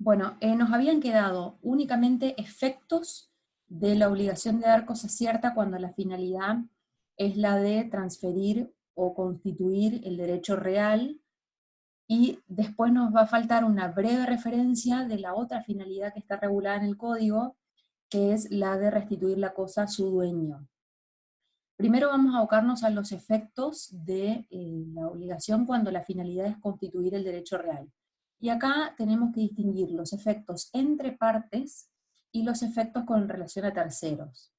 Bueno, nos habían quedado únicamente efectos de la obligación de dar cosa cierta cuando la finalidad es la de transferir o constituir el derecho real, y después nos va a faltar una breve referencia de la otra finalidad que está regulada en el código, que es la de restituir la cosa a su dueño. Primero vamos a abocarnos a los efectos de la obligación cuando la finalidad es constituir el derecho real. Y acá tenemos que distinguir los efectos entre partes y los efectos con relación a terceros.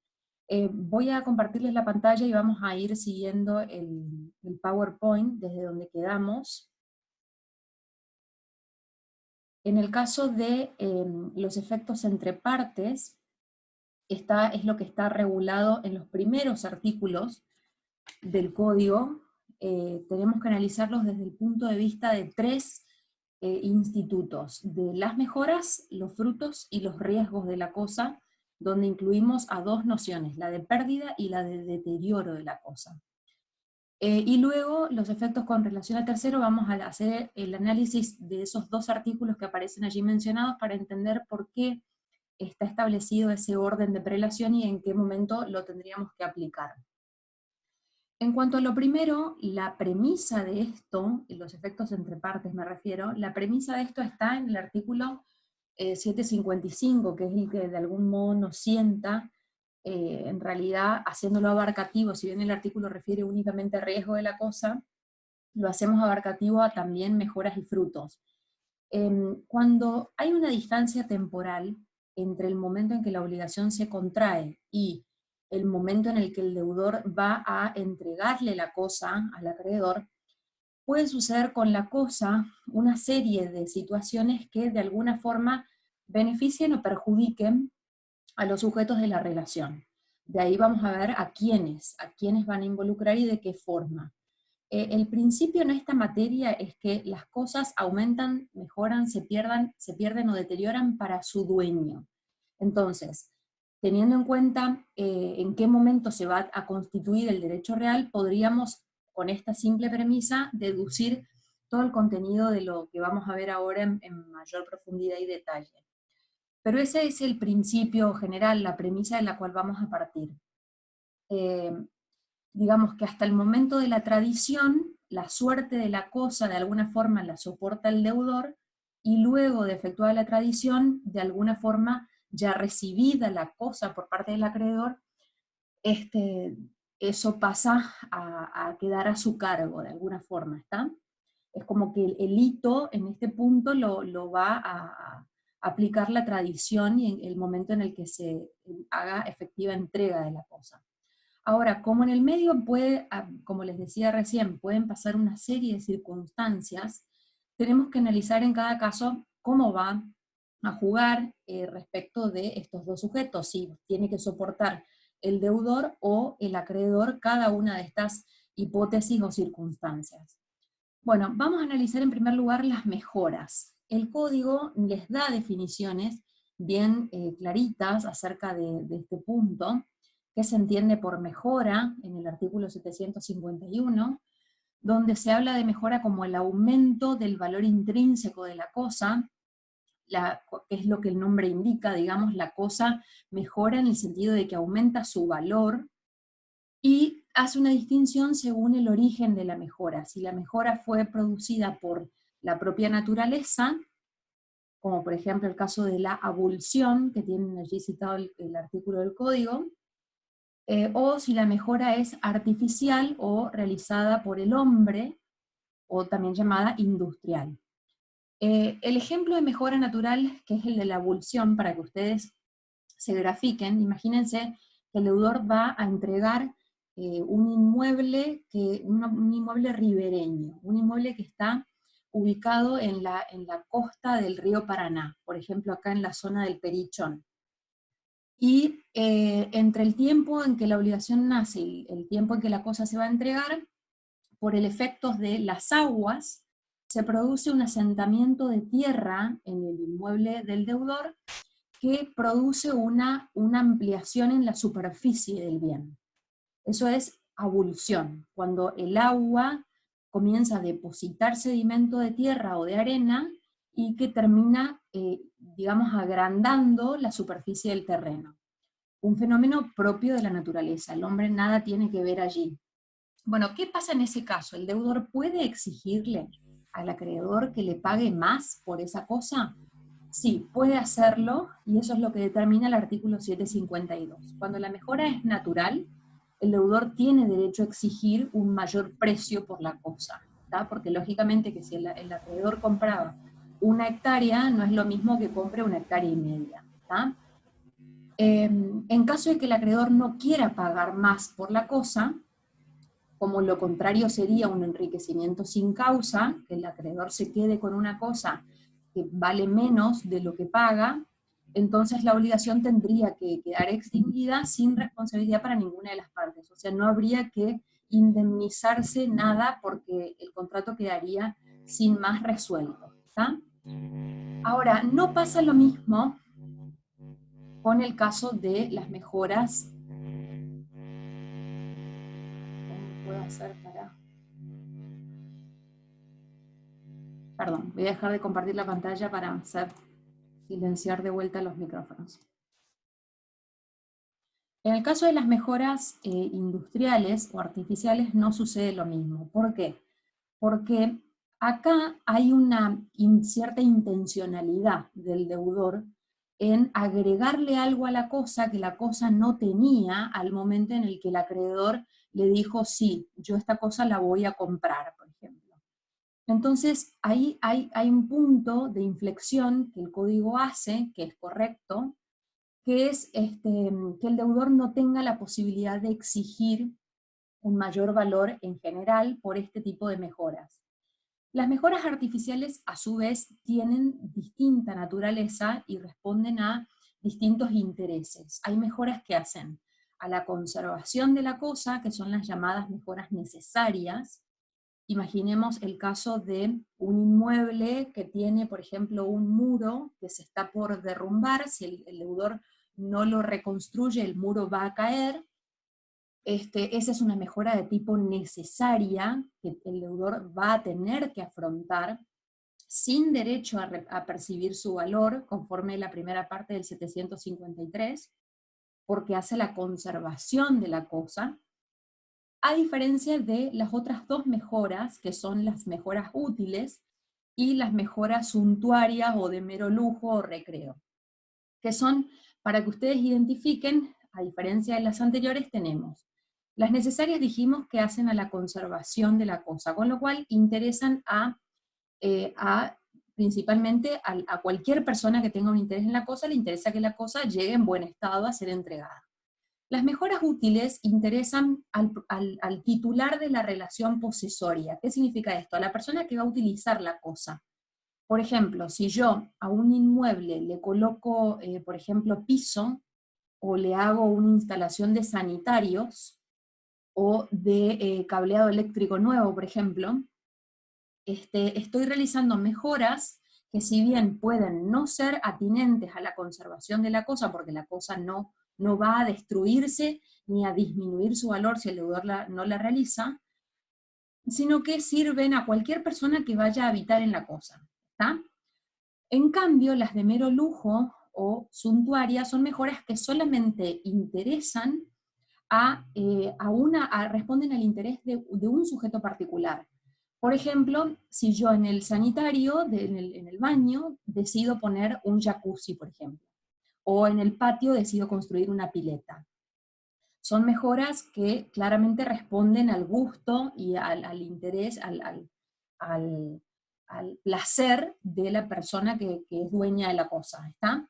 Voy a compartirles la pantalla y vamos a ir siguiendo el PowerPoint desde donde quedamos. En el caso de los efectos entre partes, es lo que está regulado en los primeros artículos del código. Tenemos que analizarlos desde el punto de vista de tres institutos: de las mejoras, los frutos y los riesgos de la cosa, donde incluimos a dos nociones, la de pérdida y la de deterioro de la cosa. Y luego, los efectos con relación a tercero, vamos a hacer el análisis de esos dos artículos que aparecen allí mencionados para entender por qué está establecido ese orden de prelación y en qué momento lo tendríamos que aplicar. En cuanto a lo primero, la premisa de esto, los efectos entre partes me refiero, la premisa de esto está en el artículo 755, que es el que de algún modo nos sienta, en realidad haciéndolo abarcativo. Si bien el artículo refiere únicamente a riesgo de la cosa, lo hacemos abarcativo a también mejoras y frutos. Cuando hay una distancia temporal entre el momento en que la obligación se contrae y el momento en el que el deudor va a entregarle la cosa al acreedor, puede suceder con la cosa una serie de situaciones que de alguna forma beneficien o perjudiquen a los sujetos de la relación. De ahí vamos a ver a quiénes van a involucrar y de qué forma. El principio en esta materia es que las cosas aumentan, mejoran, se pierden o deterioran para su dueño. Entonces, teniendo en cuenta en qué momento se va a constituir el derecho real, podríamos, con esta simple premisa, deducir todo el contenido de lo que vamos a ver ahora en mayor profundidad y detalle. Pero ese es el principio general, la premisa de la cual vamos a partir. Digamos que hasta el momento de la tradición, la suerte de la cosa de alguna forma la soporta el deudor, y luego de efectuada la tradición, de alguna forma ya recibida la cosa por parte del acreedor, eso pasa a quedar a su cargo de alguna forma, ¿está? Es como que el hito en este punto lo va a aplicar la tradición y en el momento en el que se haga efectiva entrega de la cosa. Ahora, como en el medio puede, como les decía recién, pueden pasar una serie de circunstancias, tenemos que analizar en cada caso cómo va a jugar respecto de estos dos sujetos, si tiene que soportar el deudor o el acreedor cada una de estas hipótesis o circunstancias. Bueno, vamos a analizar en primer lugar las mejoras. El código les da definiciones bien claritas acerca de este punto, que se entiende por mejora en el artículo 751, donde se habla de mejora como el aumento del valor intrínseco de la cosa, que es lo que el nombre indica, digamos, la cosa mejora en el sentido de que aumenta su valor, y hace una distinción según el origen de la mejora. Si la mejora fue producida por la propia naturaleza, como por ejemplo el caso de la abulsión, que tienen allí citado el artículo del código, o si la mejora es artificial o realizada por el hombre, o también llamada industrial. El ejemplo de mejora natural, que es el de la abulsión, para que ustedes se grafiquen, imagínense que el deudor va a entregar un inmueble ribereño, un inmueble que está ubicado en la costa del río Paraná, por ejemplo acá en la zona del Perichón. Y entre el tiempo en que la obligación nace y el tiempo en que la cosa se va a entregar, por el efecto de las aguas, se produce un asentamiento de tierra en el inmueble del deudor que produce una ampliación en la superficie del bien. Eso es abulsión, cuando el agua comienza a depositar sedimento de tierra o de arena y que termina, digamos, agrandando la superficie del terreno. Un fenómeno propio de la naturaleza, el hombre nada tiene que ver allí. Bueno, ¿qué pasa en ese caso? ¿El deudor puede exigirle al acreedor que le pague más por esa cosa? Sí, puede hacerlo, y eso es lo que determina el artículo 752. Cuando la mejora es natural, el deudor tiene derecho a exigir un mayor precio por la cosa, ¿tá? Porque lógicamente que si el acreedor compraba 1 hectárea, no es lo mismo que compre 1,5 hectáreas, ¿tá? En caso de que el acreedor no quiera pagar más por la cosa, como lo contrario sería un enriquecimiento sin causa, que el acreedor se quede con una cosa que vale menos de lo que paga, entonces la obligación tendría que quedar extinguida sin responsabilidad para ninguna de las partes. O sea, no habría que indemnizarse nada porque el contrato quedaría sin más resuelto, ¿tá? Ahora, no pasa lo mismo con el caso de las mejoras. ¿Cómo puedo hacer para...? Perdón, voy a dejar de compartir la pantalla para hacer silenciar de vuelta los micrófonos. En el caso de las mejoras industriales o artificiales no sucede lo mismo. ¿Por qué? Porque acá hay una cierta intencionalidad del deudor en agregarle algo a la cosa que la cosa no tenía al momento en el que el acreedor le dijo, sí, yo esta cosa la voy a comprar, por ejemplo. Entonces, ahí hay un punto de inflexión que el código hace, que es correcto, que es que el deudor no tenga la posibilidad de exigir un mayor valor en general por este tipo de mejoras. Las mejoras artificiales, a su vez, tienen distinta naturaleza y responden a distintos intereses. Hay mejoras que hacen a la conservación de la cosa, que son las llamadas mejoras necesarias. Imaginemos el caso de un inmueble que tiene, por ejemplo, un muro que se está por derrumbar. Si el deudor no lo reconstruye, el muro va a caer. Esa es una mejora de tipo necesaria que el deudor va a tener que afrontar sin derecho a percibir su valor, conforme la primera parte del 753, porque hace la conservación de la cosa, a diferencia de las otras dos mejoras, que son las mejoras útiles y las mejoras suntuarias o de mero lujo o recreo, que son, para que ustedes identifiquen, a diferencia de las anteriores, tenemos las necesarias, dijimos, que hacen a la conservación de la cosa, con lo cual interesan principalmente a cualquier persona que tenga un interés en la cosa, le interesa que la cosa llegue en buen estado a ser entregada. Las mejoras útiles interesan al titular de la relación posesoria. ¿Qué significa esto? A la persona que va a utilizar la cosa. Por ejemplo, si yo a un inmueble le coloco, por ejemplo, piso, o le hago una instalación de sanitarios, o de cableado eléctrico nuevo, por ejemplo, estoy realizando mejoras que, si bien pueden no ser atinentes a la conservación de la cosa, porque la cosa no va a destruirse ni a disminuir su valor si el deudor no la realiza, sino que sirven a cualquier persona que vaya a habitar en la cosa, ¿está? En cambio, las de mero lujo o suntuarias son mejoras que solamente interesan responden al interés de un sujeto particular. Por ejemplo, si yo en el sanitario, en el baño, decido poner un jacuzzi, por ejemplo, o en el patio decido construir una pileta. Son mejoras que claramente responden al gusto y al interés, al placer de la persona que es dueña de la cosa, ¿está?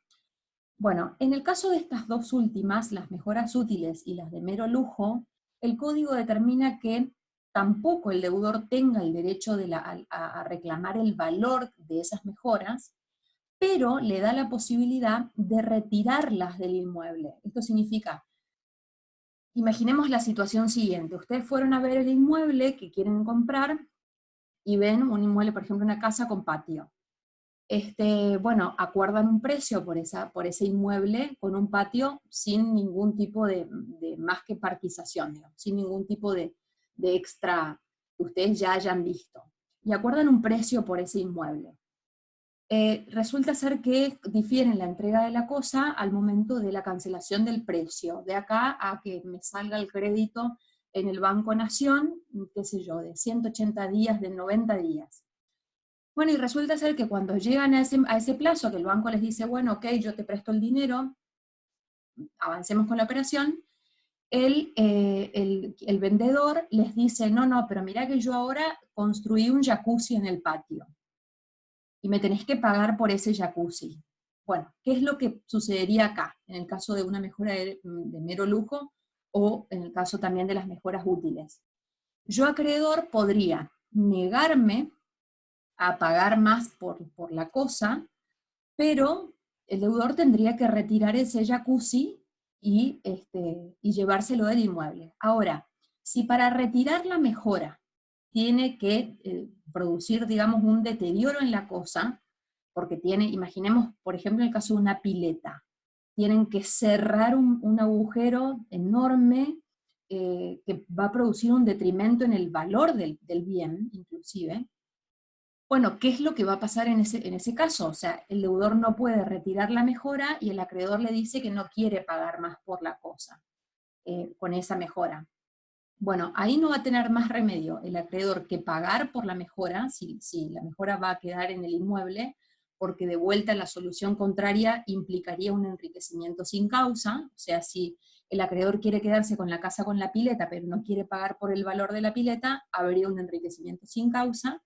Bueno, en el caso de estas dos últimas, las mejoras útiles y las de mero lujo, el código determina que tampoco el deudor tenga el derecho a reclamar el valor de esas mejoras, pero le da la posibilidad de retirarlas del inmueble. Esto significa, imaginemos la situación siguiente: ustedes fueron a ver el inmueble que quieren comprar y ven un inmueble, por ejemplo, una casa con patio. Bueno, acuerdan un precio por ese inmueble con un patio sin ningún tipo de más que parquización, digamos, sin ningún tipo de extra que ustedes ya hayan visto. Y acuerdan un precio por ese inmueble. resulta ser que difieren la entrega de la cosa al momento de la cancelación del precio. De acá a que me salga el crédito en el Banco Nación, qué sé yo, de 180 días, de 90 días. Bueno, y resulta ser que cuando llegan a ese plazo, que el banco les dice, bueno, ok, yo te presto el dinero, avancemos con la operación, el vendedor les dice, no, no, pero mira que yo ahora construí un jacuzzi en el patio, y me tenés que pagar por ese jacuzzi. Bueno, ¿qué es lo que sucedería acá, en el caso de una mejora de mero lujo, o en el caso también de las mejoras útiles? Yo, acreedor, podría negarme a pagar más por la cosa, pero el deudor tendría que retirar ese jacuzzi y llevárselo del inmueble. Ahora, si para retirar la mejora tiene que producir, digamos, un deterioro en la cosa, porque tiene, imaginemos, por ejemplo, en el caso de una pileta, tienen que cerrar un agujero enorme que va a producir un detrimento en el valor del bien, inclusive. Bueno, ¿qué es lo que va a pasar en ese caso? O sea, el deudor no puede retirar la mejora y el acreedor le dice que no quiere pagar más por la cosa, con esa mejora. Bueno, ahí no va a tener más remedio el acreedor que pagar por la mejora, si la mejora va a quedar en el inmueble, porque de vuelta la solución contraria implicaría un enriquecimiento sin causa. O sea, si el acreedor quiere quedarse con la casa con la pileta, pero no quiere pagar por el valor de la pileta, habría un enriquecimiento sin causa.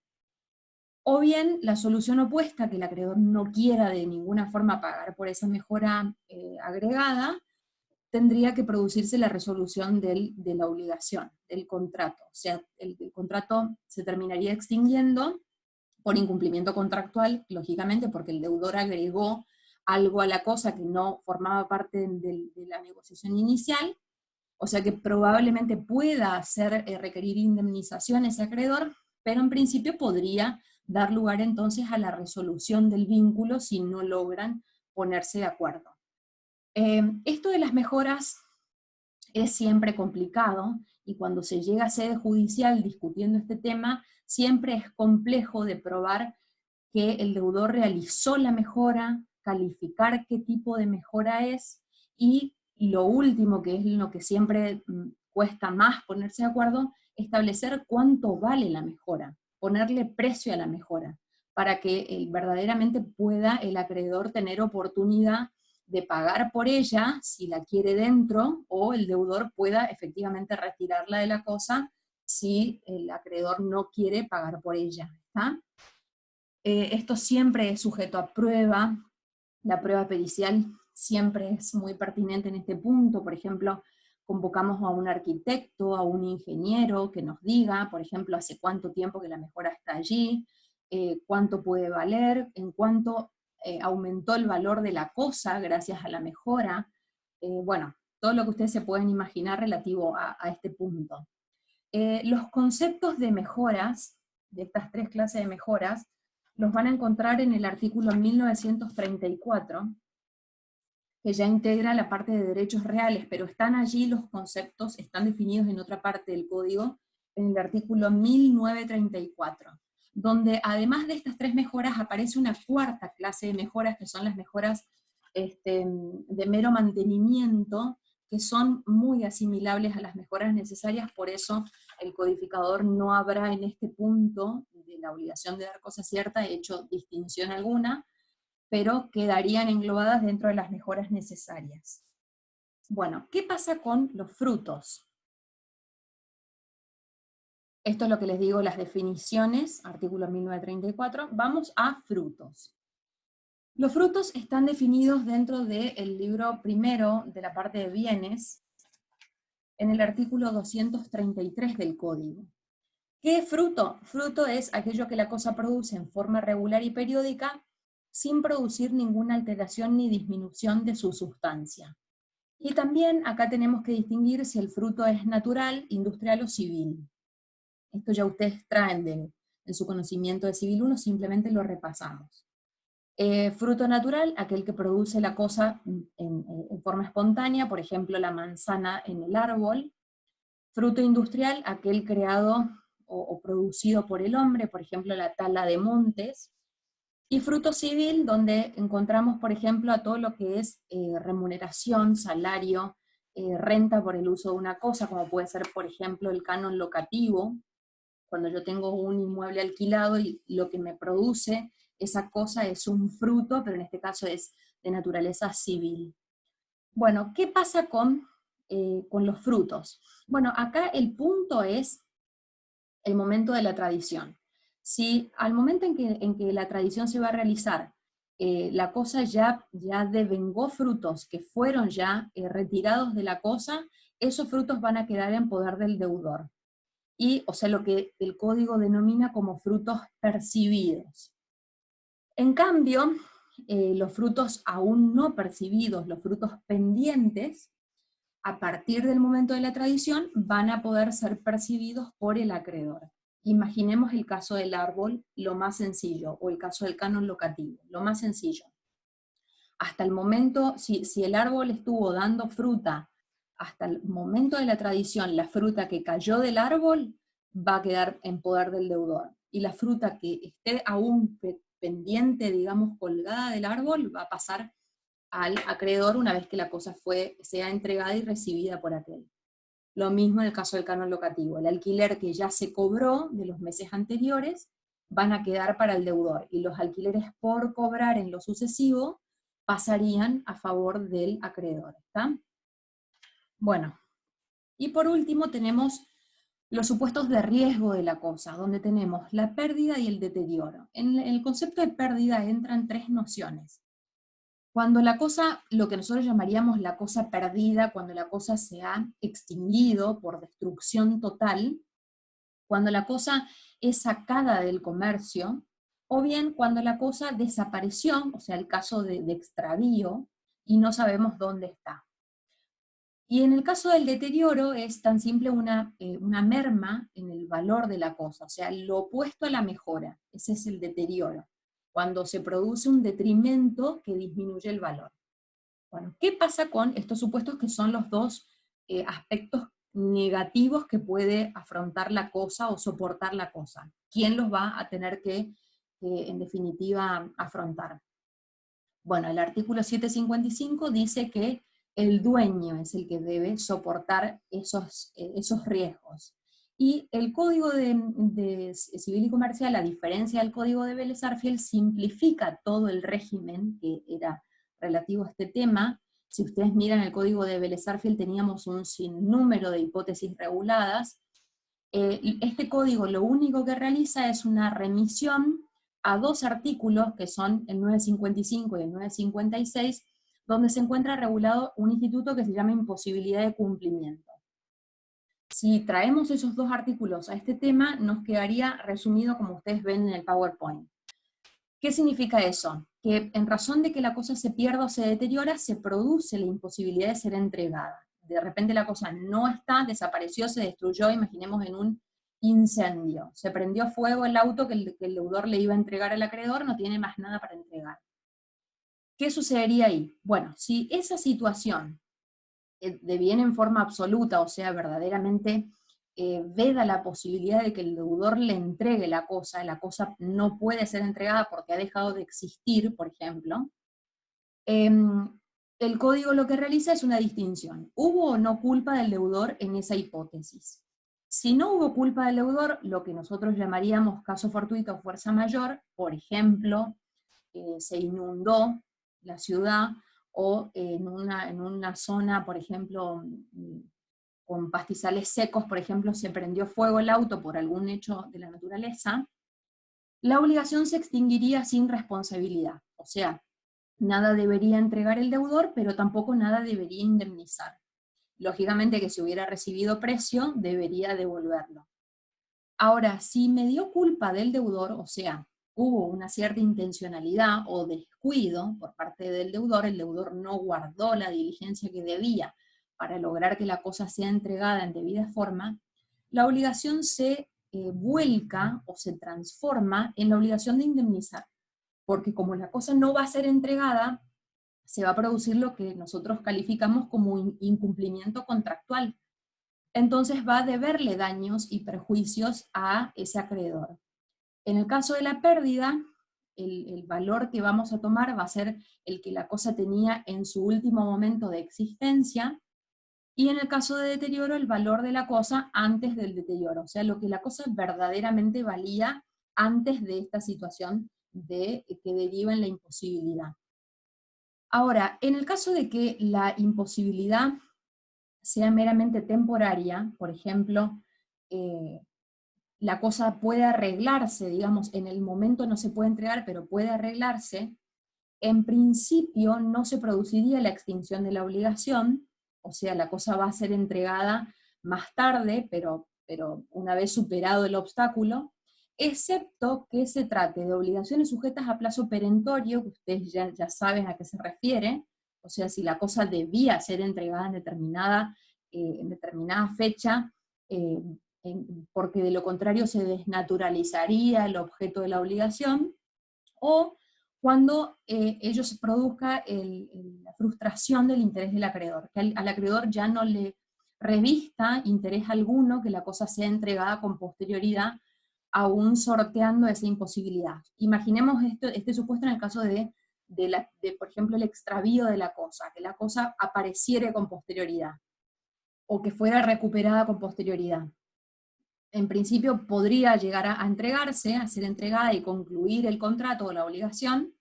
O bien la solución opuesta, que el acreedor no quiera de ninguna forma pagar por esa mejora agregada, tendría que producirse la resolución de la obligación, del contrato. O sea, el contrato se terminaría extinguiendo por incumplimiento contractual, lógicamente, porque el deudor agregó algo a la cosa que no formaba parte de la negociación inicial, o sea que probablemente pueda hacer requerir indemnización ese acreedor, pero en principio podría dar lugar entonces a la resolución del vínculo si no logran ponerse de acuerdo. Esto de las mejoras es siempre complicado, y cuando se llega a sede judicial discutiendo este tema, siempre es complejo de probar que el deudor realizó la mejora, calificar qué tipo de mejora es, y lo último, que es lo que siempre cuesta más ponerse de acuerdo, establecer cuánto vale la mejora, ponerle precio a la mejora, para que verdaderamente pueda el acreedor tener oportunidad de pagar por ella, si la quiere dentro, o el deudor pueda efectivamente retirarla de la cosa si el acreedor no quiere pagar por ella. ¿Está? Esto siempre es sujeto a prueba, la prueba pericial siempre es muy pertinente en este punto. Por ejemplo, convocamos a un arquitecto, a un ingeniero que nos diga, por ejemplo, hace cuánto tiempo que la mejora está allí, cuánto puede valer, en cuánto aumentó el valor de la cosa gracias a la mejora. Bueno, todo lo que ustedes se pueden imaginar relativo a este punto. Los conceptos de mejoras, de estas tres clases de mejoras, los van a encontrar en el artículo 1934, que ya integra la parte de derechos reales, pero están allí los conceptos, están definidos en otra parte del código, en el artículo 1934, donde además de estas tres mejoras aparece una cuarta clase de mejoras, que son las mejoras de mero mantenimiento, que son muy asimilables a las mejoras necesarias. Por eso el codificador no habrá en este punto de la obligación de dar cosa cierta hecho distinción alguna, pero quedarían englobadas dentro de las mejoras necesarias. Bueno, ¿qué pasa con los frutos? Esto es lo que les digo, las definiciones, artículo 1934. Vamos a frutos. Los frutos están definidos dentro del libro primero de la parte de bienes, en el artículo 233 del Código. ¿Qué es fruto? Fruto es aquello que la cosa produce en forma regular y periódica, sin producir ninguna alteración ni disminución de su sustancia. Y también acá tenemos que distinguir si el fruto es natural, industrial o civil. Esto ya ustedes traen en su conocimiento de Civil 1, simplemente lo repasamos. Fruto natural, aquel que produce la cosa en forma espontánea, por ejemplo la manzana en el árbol. Fruto industrial, aquel creado o producido por el hombre, por ejemplo la tala de montes. Y fruto civil, donde encontramos, por ejemplo, a todo lo que es remuneración, salario, renta por el uso de una cosa, como puede ser, por ejemplo, el canon locativo, cuando yo tengo un inmueble alquilado y lo que me produce esa cosa es un fruto, pero en este caso es de naturaleza civil. Bueno, ¿qué pasa con los frutos? Bueno, acá el punto es el momento de la tradición. Si al momento en que la tradición se va a realizar, la cosa ya devengó frutos que fueron ya retirados de la cosa, esos frutos van a quedar en poder del deudor. Y, o sea, lo que el código denomina como frutos percibidos. En cambio, los frutos aún no percibidos, los frutos pendientes, a partir del momento de la tradición, van a poder ser percibidos por el acreedor. Imaginemos el caso del árbol, lo más sencillo, o el caso del canon locativo, lo más sencillo. Hasta el momento, si el árbol estuvo dando fruta, hasta el momento de la tradición, la fruta que cayó del árbol va a quedar en poder del deudor. Y la fruta que esté aún pendiente, digamos, colgada del árbol, va a pasar al acreedor una vez que la cosa sea entregada y recibida por aquel. Lo mismo en el caso del canon locativo. El alquiler que ya se cobró de los meses anteriores van a quedar para el deudor, y los alquileres por cobrar en lo sucesivo pasarían a favor del acreedor. ¿Está? Bueno, y por último tenemos los supuestos de riesgo de la cosa, donde tenemos la pérdida y el deterioro. En el concepto de pérdida entran tres nociones. Cuando la cosa, lo que nosotros llamaríamos la cosa perdida, cuando la cosa se ha extinguido por destrucción total, cuando la cosa es sacada del comercio, o bien cuando la cosa desapareció, o sea, el caso de extravío, y no sabemos dónde está. Y en el caso del deterioro es tan simple una merma en el valor de la cosa, o sea, lo opuesto a la mejora, ese es el deterioro, cuando se produce un detrimento que disminuye el valor. Bueno, ¿qué pasa con estos supuestos que son los dos aspectos negativos que puede afrontar la cosa o soportar la cosa? ¿Quién los va a tener que en definitiva, afrontar? Bueno, el artículo 755 dice que el dueño es el que debe soportar esos riesgos. Y el Código de Civil y Comercial, a diferencia del Código de Vélez-Arfiel, simplifica todo el régimen que era relativo a este tema. Si ustedes miran el Código de Vélez-Arfiel, teníamos un sinnúmero de hipótesis reguladas. Este código lo único que realiza es una remisión a dos artículos, que son el 955 y el 956, donde se encuentra regulado un instituto que se llama imposibilidad de cumplimiento. Si traemos esos dos artículos a este tema, nos quedaría resumido como ustedes ven en el PowerPoint. ¿Qué significa eso? Que en razón de que la cosa se pierda o se deteriora, se produce la imposibilidad de ser entregada. De repente la cosa no está, desapareció, se destruyó, imaginemos en un incendio. Se prendió fuego el auto que el deudor le iba a entregar al acreedor, no tiene más nada para entregar. ¿Qué sucedería ahí? Bueno, si esa situación deviene en forma absoluta, o sea, verdaderamente veda la posibilidad de que el deudor le entregue la cosa no puede ser entregada porque ha dejado de existir, por ejemplo, el código lo que realiza es una distinción. ¿Hubo o no culpa del deudor en esa hipótesis? Si no hubo culpa del deudor, lo que nosotros llamaríamos caso fortuito o fuerza mayor, por ejemplo, se inundó la ciudad, o en una zona, por ejemplo, con pastizales secos, por ejemplo, se prendió fuego el auto por algún hecho de la naturaleza, la obligación se extinguiría sin responsabilidad. O sea, nada debería entregar el deudor, pero tampoco nada debería indemnizar. Lógicamente que si hubiera recibido precio, debería devolverlo. Ahora, si me dio culpa del deudor, o sea, hubo una cierta intencionalidad o descuido por parte del deudor, el deudor no guardó la diligencia que debía para lograr que la cosa sea entregada en debida forma, la obligación se vuelca o se transforma en la obligación de indemnizar, porque como la cosa no va a ser entregada, se va a producir lo que nosotros calificamos como incumplimiento contractual. Entonces va a deberle daños y perjuicios a ese acreedor. En el caso de la pérdida, el valor que vamos a tomar va a ser el que la cosa tenía en su último momento de existencia, y en el caso de deterioro, el valor de la cosa antes del deterioro, o sea, lo que la cosa verdaderamente valía antes de esta situación que deriva en la imposibilidad. Ahora, en el caso de que la imposibilidad sea meramente temporaria, por ejemplo, eh, la cosa puede arreglarse, digamos, en el momento no se puede entregar, pero puede arreglarse, en principio no se produciría la extinción de la obligación, o sea, la cosa va a ser entregada más tarde, pero una vez superado el obstáculo, excepto que se trate de obligaciones sujetas a plazo perentorio, que ustedes ya saben a qué se refiere, o sea, si la cosa debía ser entregada en determinada fecha, eh, porque de lo contrario se desnaturalizaría el objeto de la obligación, o cuando ello se produzca la frustración del interés del acreedor, que al acreedor ya no le revista interés alguno que la cosa sea entregada con posterioridad, aún sorteando esa imposibilidad. Imaginemos este supuesto en el caso por ejemplo, el extravío de la cosa, que la cosa apareciera con posterioridad, o que fuera recuperada con posterioridad. En principio podría llegar a entregarse, a ser entregada y concluir el contrato o la obligación,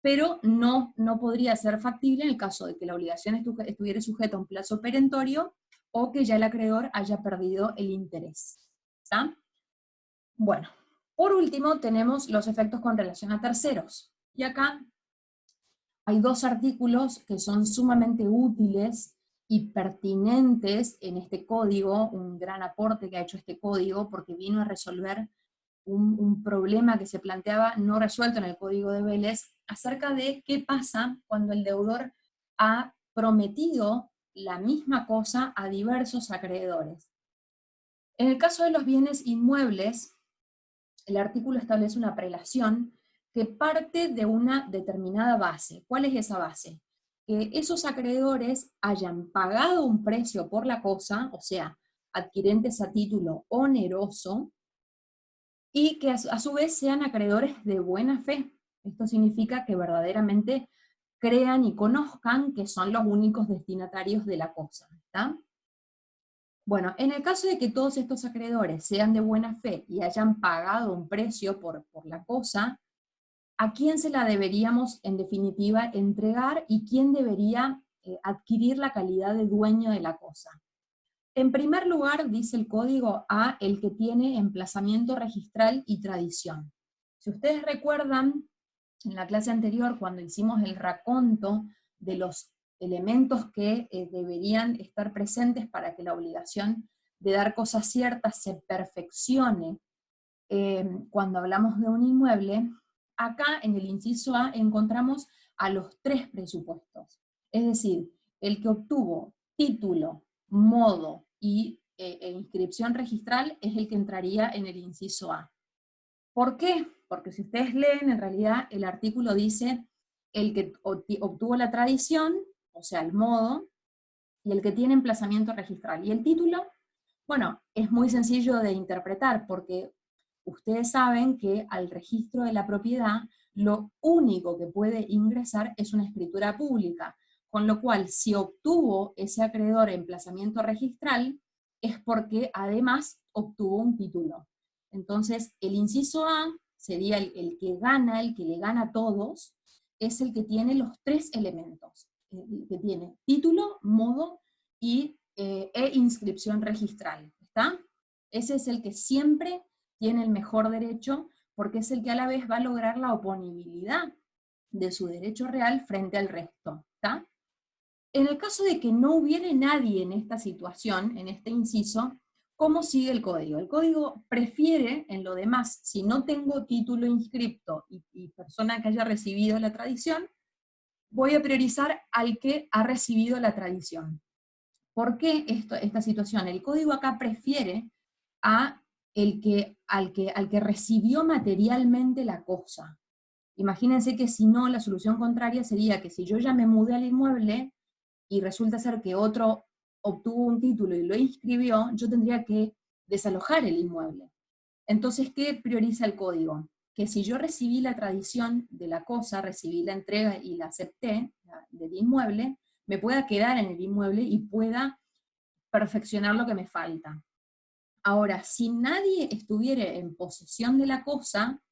pero no podría ser factible en el caso de que la obligación estuviera sujeta a un plazo perentorio o que ya el acreedor haya perdido el interés. ¿Está? Bueno, por último tenemos los efectos con relación a terceros. Y acá hay dos artículos que son sumamente útiles y pertinentes en este código, un gran aporte que ha hecho este código, porque vino a resolver un problema que se planteaba no resuelto en el código de Vélez, acerca de qué pasa cuando el deudor ha prometido la misma cosa a diversos acreedores. En el caso de los bienes inmuebles, el artículo establece una prelación que parte de una determinada base. ¿Cuál es esa base? Que esos acreedores hayan pagado un precio por la cosa, o sea, adquirentes a título oneroso, y que a su vez sean acreedores de buena fe. Esto significa que verdaderamente crean y conozcan que son los únicos destinatarios de la cosa. ¿Está? Bueno, en el caso de que todos estos acreedores sean de buena fe y hayan pagado un precio por la cosa, ¿a quién se la deberíamos, en definitiva, entregar y quién debería adquirir la calidad de dueño de la cosa? En primer lugar, dice el código, a el que tiene emplazamiento registral y tradición. Si ustedes recuerdan, en la clase anterior, cuando hicimos el raconto de los elementos que deberían estar presentes para que la obligación de dar cosas ciertas se perfeccione, cuando hablamos de un inmueble, acá en el inciso A encontramos a los tres presupuestos. Es decir, el que obtuvo título, modo e inscripción registral es el que entraría en el inciso A. ¿Por qué? Porque si ustedes leen, en realidad el artículo dice el que obtuvo la tradición, o sea, el modo, y el que tiene emplazamiento registral. ¿Y el título? Bueno, es muy sencillo de interpretar, porque ustedes saben que al registro de la propiedad, lo único que puede ingresar es una escritura pública, con lo cual, si obtuvo ese acreedor emplazamiento registral, es porque además obtuvo un título. Entonces, el inciso A sería el que gana, el que le gana a todos, es el que tiene los tres elementos, que tiene título, modo e inscripción registral. ¿Está? Ese es el que siempre tiene el mejor derecho, porque es el que a la vez va a lograr la oponibilidad de su derecho real frente al resto. ¿Está? En el caso de que no hubiere nadie en esta situación, en este inciso, ¿cómo sigue el código? El código prefiere, en lo demás, si no tengo título inscripto y persona que haya recibido la tradición, voy a priorizar al que ha recibido la tradición. ¿Por qué esta situación? El código acá prefiere al que recibió materialmente la cosa. Imagínense que si no, la solución contraria sería que si yo ya me mudé al inmueble y resulta ser que otro obtuvo un título y lo inscribió, yo tendría que desalojar el inmueble. Entonces, ¿qué prioriza el código? que si yo recibí la tradición de la cosa, recibí la entrega y la acepté del inmueble, me pueda quedar en el inmueble y pueda perfeccionar lo que me falta. Ahora, si nadie estuviera en posesión de la cosa,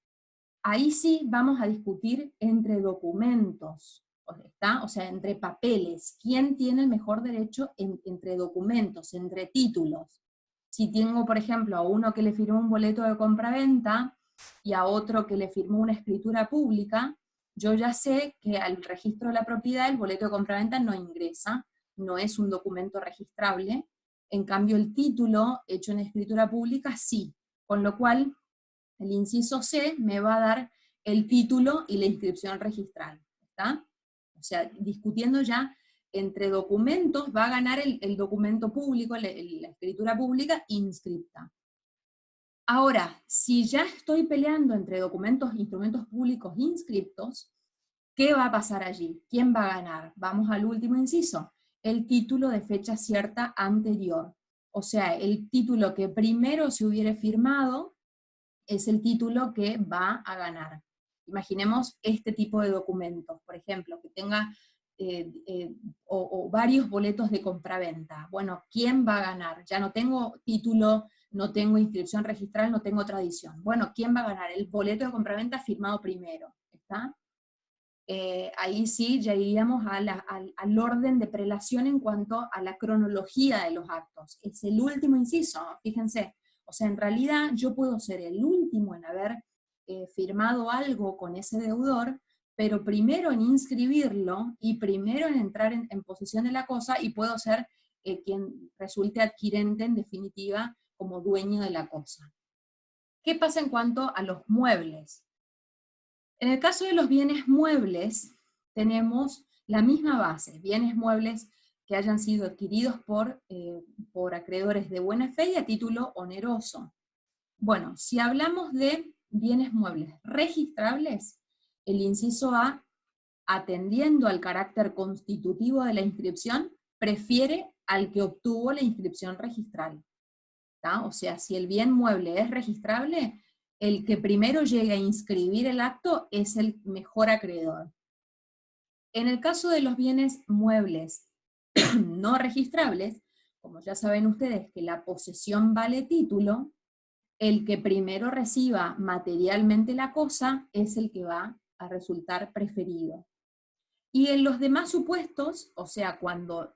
ahí sí vamos a discutir entre documentos, ¿está? O sea, entre papeles. ¿Quién tiene el mejor derecho entre documentos, entre títulos? Si tengo, por ejemplo, a uno que le firmó un boleto de compraventa y a otro que le firmó una escritura pública, yo ya sé que al registro de la propiedad el boleto de compraventa no ingresa, no es un documento registrable. En cambio, el título hecho en escritura pública sí, con lo cual el inciso C me va a dar el título y la inscripción registral, ¿está? O sea, discutiendo ya entre documentos, va a ganar el documento público, la escritura pública inscripta. Ahora, si ya estoy peleando entre documentos, instrumentos públicos inscriptos, ¿qué va a pasar allí? ¿Quién va a ganar? Vamos al último inciso, el título de fecha cierta anterior. O sea, el título que primero se hubiera firmado es el título que va a ganar. Imaginemos este tipo de documentos, por ejemplo, que tenga o varios boletos de compraventa. Bueno, ¿quién va a ganar? Ya no tengo título, no tengo inscripción registral, no tengo tradición. Bueno, ¿quién va a ganar? El boleto de compraventa firmado primero, ¿está? Ahí sí ya iríamos al orden de prelación en cuanto a la cronología de los actos. Es el último inciso, fíjense. O sea, en realidad yo puedo ser el último en haber firmado algo con ese deudor, pero primero en inscribirlo y primero en entrar en posesión de la cosa, y puedo ser quien resulte adquirente en definitiva como dueño de la cosa. ¿Qué pasa en cuanto a los muebles? En el caso de los bienes muebles, tenemos la misma base, bienes muebles que hayan sido adquiridos por acreedores de buena fe y a título oneroso. Bueno, si hablamos de bienes muebles registrables, el inciso A, atendiendo al carácter constitutivo de la inscripción, prefiere al que obtuvo la inscripción registral. ¿Tá? O sea, si el bien mueble es registrable, el que primero llegue a inscribir el acto es el mejor acreedor. En el caso de los bienes muebles no registrables, como ya saben ustedes que la posesión vale título, el que primero reciba materialmente la cosa es el que va a resultar preferido. Y en los demás supuestos, o sea, cuando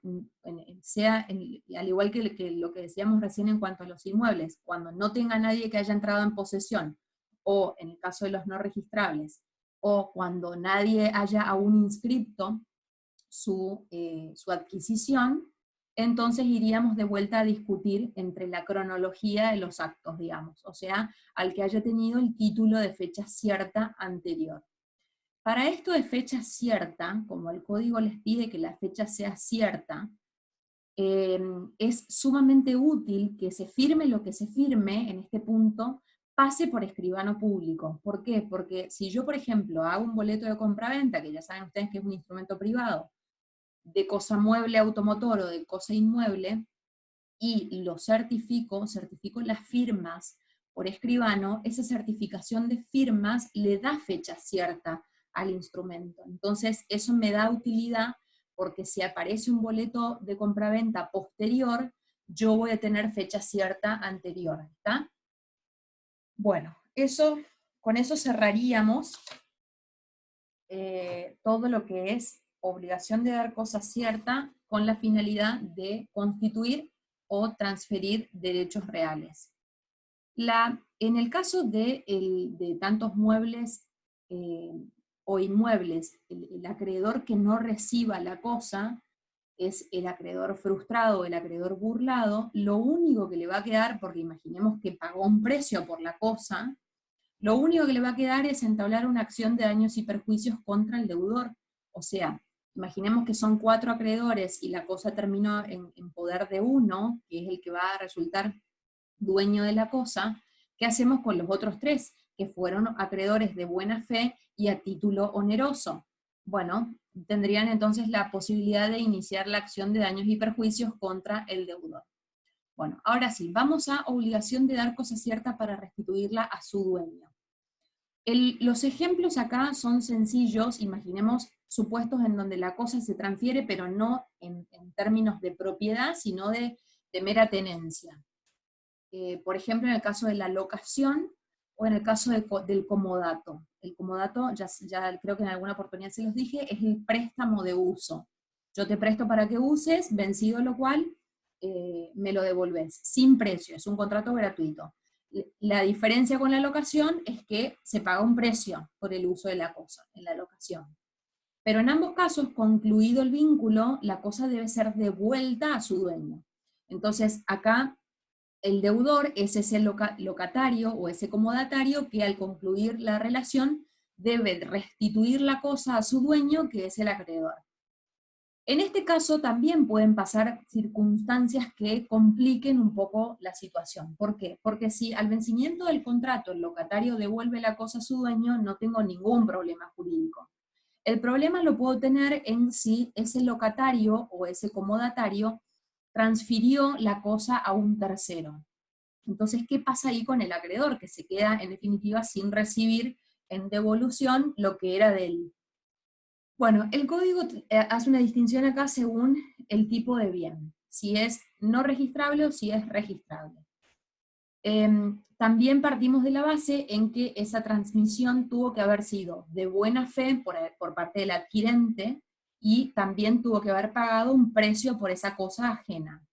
sea, al igual que lo que decíamos recién en cuanto a los inmuebles, cuando no tenga nadie que haya entrado en posesión, o en el caso de los no registrables, o cuando nadie haya aún inscripto su adquisición, entonces iríamos de vuelta a discutir entre la cronología de los actos, digamos, o sea, al que haya tenido el título de fecha cierta anterior. Para esto de fecha cierta, como el código les pide que la fecha sea cierta, es sumamente útil que se firme lo que se firme en este punto, pase por escribano público. ¿Por qué? Porque si yo, por ejemplo, hago un boleto de compraventa, que ya saben ustedes que es un instrumento privado, de cosa mueble automotor o de cosa inmueble, y lo certifico las firmas por escribano, esa certificación de firmas le da fecha cierta al instrumento. Entonces, eso me da utilidad porque si aparece un boleto de compraventa posterior, yo voy a tener fecha cierta anterior, ¿está? Bueno, con eso cerraríamos todo lo que es obligación de dar cosa cierta con la finalidad de constituir o transferir derechos reales. En el caso de tantos muebles o inmuebles, el acreedor que no reciba la cosa es el acreedor frustrado o el acreedor burlado. Lo único que le va a quedar, porque imaginemos que pagó un precio por la cosa, lo único que le va a quedar es entablar una acción de daños y perjuicios contra el deudor. O sea, imaginemos que son 4 acreedores y la cosa terminó en poder de uno, que es el que va a resultar dueño de la cosa. ¿Qué hacemos con los otros 3, que fueron acreedores de buena fe y a título oneroso? Bueno, tendrían entonces la posibilidad de iniciar la acción de daños y perjuicios contra el deudor. Bueno, ahora sí, vamos a obligación de dar cosa cierta para restituirla a su dueño. Los ejemplos acá son sencillos, imaginemos supuestos en donde la cosa se transfiere, pero no en términos de propiedad, sino de mera tenencia. Por ejemplo, en el caso de la locación, o en el caso del comodato. El comodato, ya creo que en alguna oportunidad se los dije, es el préstamo de uso. Yo te presto para que uses, vencido lo cual, me lo devolves, sin precio, es un contrato gratuito. La diferencia con la locación es que se paga un precio por el uso de la cosa, en la locación. Pero en ambos casos, concluido el vínculo, la cosa debe ser devuelta a su dueño. Entonces, acá el deudor es ese locatario o ese comodatario que al concluir la relación debe restituir la cosa a su dueño, que es el acreedor. En este caso también pueden pasar circunstancias que compliquen un poco la situación. ¿Por qué? Porque si al vencimiento del contrato el locatario devuelve la cosa a su dueño, no tengo ningún problema jurídico. El problema lo puedo tener en si ese locatario o ese comodatario transfirió la cosa a un tercero. Entonces, ¿qué pasa ahí con el acreedor? Que se queda, en definitiva, sin recibir en devolución lo que era de él. Bueno, el código hace una distinción acá según el tipo de bien, si es no registrable o si es registrable. También partimos de la base en que esa transmisión tuvo que haber sido de buena fe por parte del adquirente y también tuvo que haber pagado un precio por esa cosa ajena.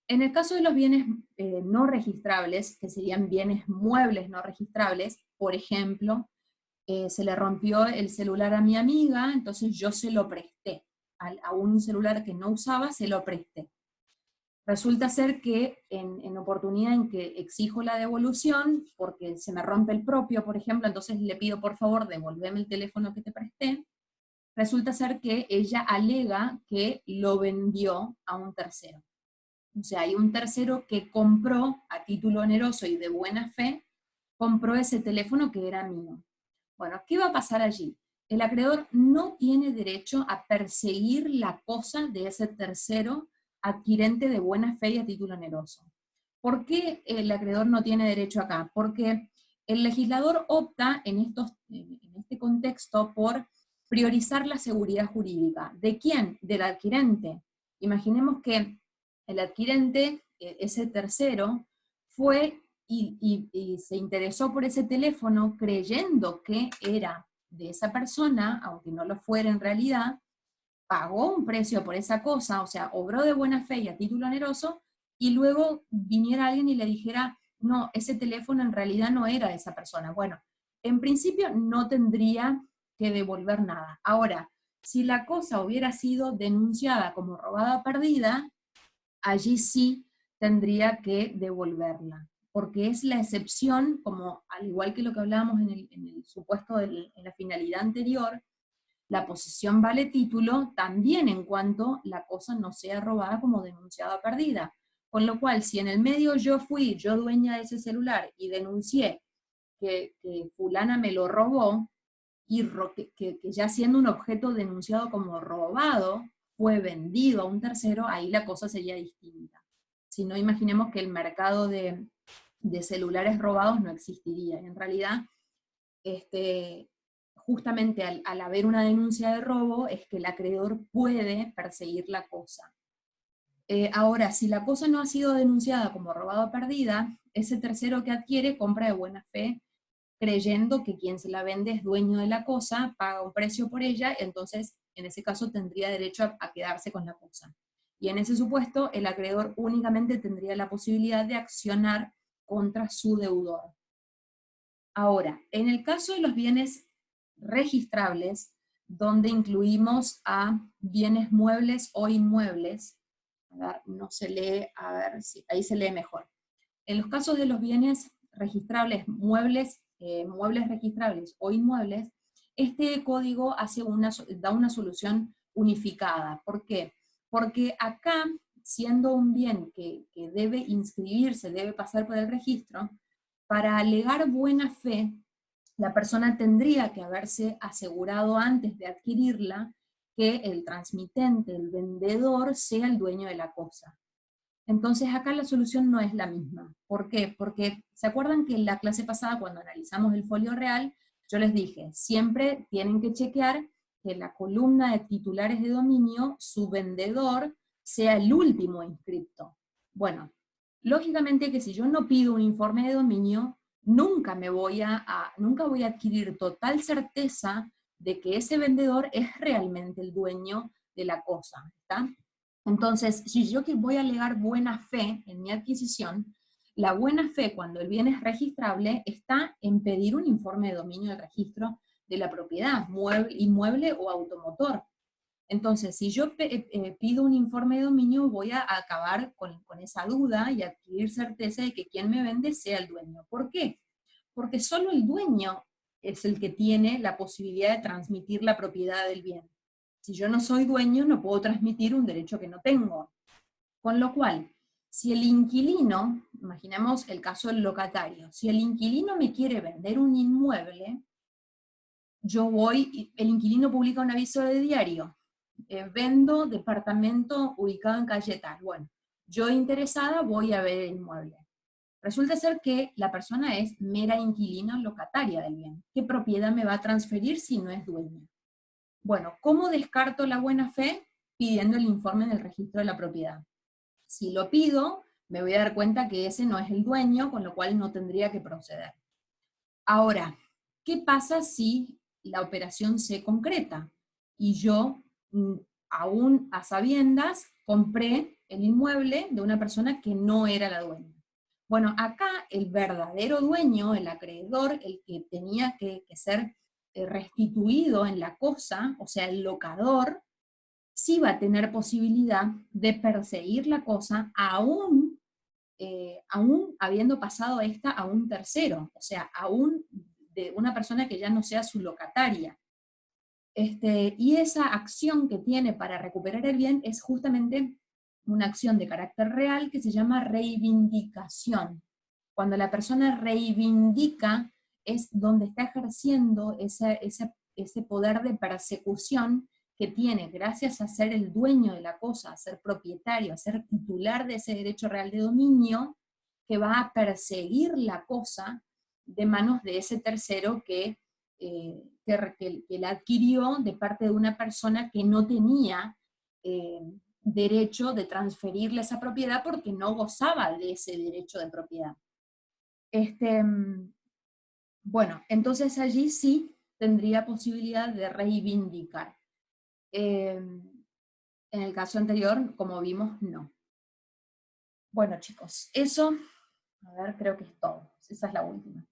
En el caso de los bienes no registrables, que serían bienes muebles no registrables, por ejemplo, se le rompió el celular a mi amiga, entonces yo se lo presté. A un celular que no usaba, se lo presté. Resulta ser que en oportunidad en que exijo la devolución, porque se me rompe el propio, por ejemplo, entonces le pido por favor devolveme el teléfono que te presté, resulta ser que ella alega que lo vendió a un tercero. O sea, hay un tercero que compró a título oneroso y de buena fe, compró ese teléfono que era mío. Bueno, ¿qué va a pasar allí? El acreedor no tiene derecho a perseguir la cosa de ese tercero adquirente de buena fe y a título oneroso. ¿Por qué el acreedor no tiene derecho acá? Porque el legislador opta en este contexto por priorizar la seguridad jurídica. ¿De quién? Del adquirente. Imaginemos que el adquirente, ese tercero, fue y se interesó por ese teléfono creyendo que era de esa persona, aunque no lo fuera en realidad, pagó un precio por esa cosa, o sea, obró de buena fe y a título oneroso, y luego viniera alguien y le dijera, no, ese teléfono en realidad no era de esa persona. Bueno, en principio no tendría que devolver nada. Ahora, si la cosa hubiera sido denunciada como robada o perdida, allí sí tendría que devolverla, porque es la excepción, como al igual que lo que hablábamos en el supuesto en la finalidad anterior, la posesión vale título también en cuanto la cosa no sea robada como denunciada perdida. Con lo cual, si en el medio yo dueña de ese celular, y denuncié que fulana me lo robó, y que ya siendo un objeto denunciado como robado, fue vendido a un tercero, ahí la cosa sería distinta. Si no, imaginemos que el mercado de celulares robados no existiría. En realidad, justamente al haber una denuncia de robo, es que el acreedor puede perseguir la cosa. Ahora, si la cosa no ha sido denunciada como robada o perdida, ese tercero que adquiere compra de buena fe, creyendo que quien se la vende es dueño de la cosa, paga un precio por ella, entonces en ese caso tendría derecho a quedarse con la cosa. Y en ese supuesto, el acreedor únicamente tendría la posibilidad de accionar contra su deudor. Ahora, en el caso de los bienes registrables, donde incluimos a bienes muebles o inmuebles, a ver, no se lee, a ver si ahí se lee mejor. En los casos de los bienes registrables, muebles registrables o inmuebles, este código da una solución unificada. ¿Por qué? Porque acá, siendo un bien que debe inscribirse, debe pasar por el registro, para alegar buena fe, la persona tendría que haberse asegurado antes de adquirirla que el transmitente, el vendedor, sea el dueño de la cosa. Entonces acá la solución no es la misma. ¿Por qué? Porque ¿se acuerdan que en la clase pasada cuando analizamos el folio real, yo les dije, siempre tienen que chequear que en la columna de titulares de dominio su vendedor sea el último inscripto? Bueno, lógicamente que si yo no pido un informe de dominio, nunca voy a adquirir total certeza de que ese vendedor es realmente el dueño de la cosa, ¿está? Entonces, si yo que voy a alegar buena fe en mi adquisición, la buena fe cuando el bien es registrable está en pedir un informe de dominio del registro de la propiedad, inmueble o automotor. Entonces, si yo pido un informe de dominio, voy a acabar con esa duda y adquirir certeza de que quien me vende sea el dueño. ¿Por qué? Porque solo el dueño es el que tiene la posibilidad de transmitir la propiedad del bien. Si yo no soy dueño, no puedo transmitir un derecho que no tengo. Con lo cual, si el inquilino, imaginemos el caso del locatario, si el inquilino me quiere vender un inmueble, el inquilino publica un aviso de diario, vendo departamento ubicado en calle tal. Bueno, yo interesada voy a ver el inmueble. Resulta ser que la persona es mera inquilina locataria del bien. ¿Qué propiedad me va a transferir si no es dueña? Bueno, ¿cómo descarto la buena fe? Pidiendo el informe del registro de la propiedad. Si lo pido, me voy a dar cuenta que ese no es el dueño, con lo cual no tendría que proceder. Ahora, ¿qué pasa si la operación se concreta? Y yo, aún a sabiendas, compré el inmueble de una persona que no era la dueña. Bueno, acá el verdadero dueño, el acreedor, el que tenía que ser restituido en la cosa, o sea, el locador, sí va a tener posibilidad de perseguir la cosa aún habiendo pasado esta a un tercero, o sea, aún de una persona que ya no sea su locataria. Y esa acción que tiene para recuperar el bien es justamente una acción de carácter real que se llama reivindicación. Cuando la persona reivindica es donde está ejerciendo ese poder de persecución que tiene gracias a ser el dueño de la cosa, a ser propietario, a ser titular de ese derecho real de dominio, que va a perseguir la cosa de manos de ese tercero que la adquirió de parte de una persona que no tenía eh, derecho de transferirle esa propiedad porque no gozaba de ese derecho de propiedad. Bueno, entonces allí sí tendría posibilidad de reivindicar. En el caso anterior, como vimos, no. Bueno, chicos, eso, a ver, creo que es todo. Esa es la última.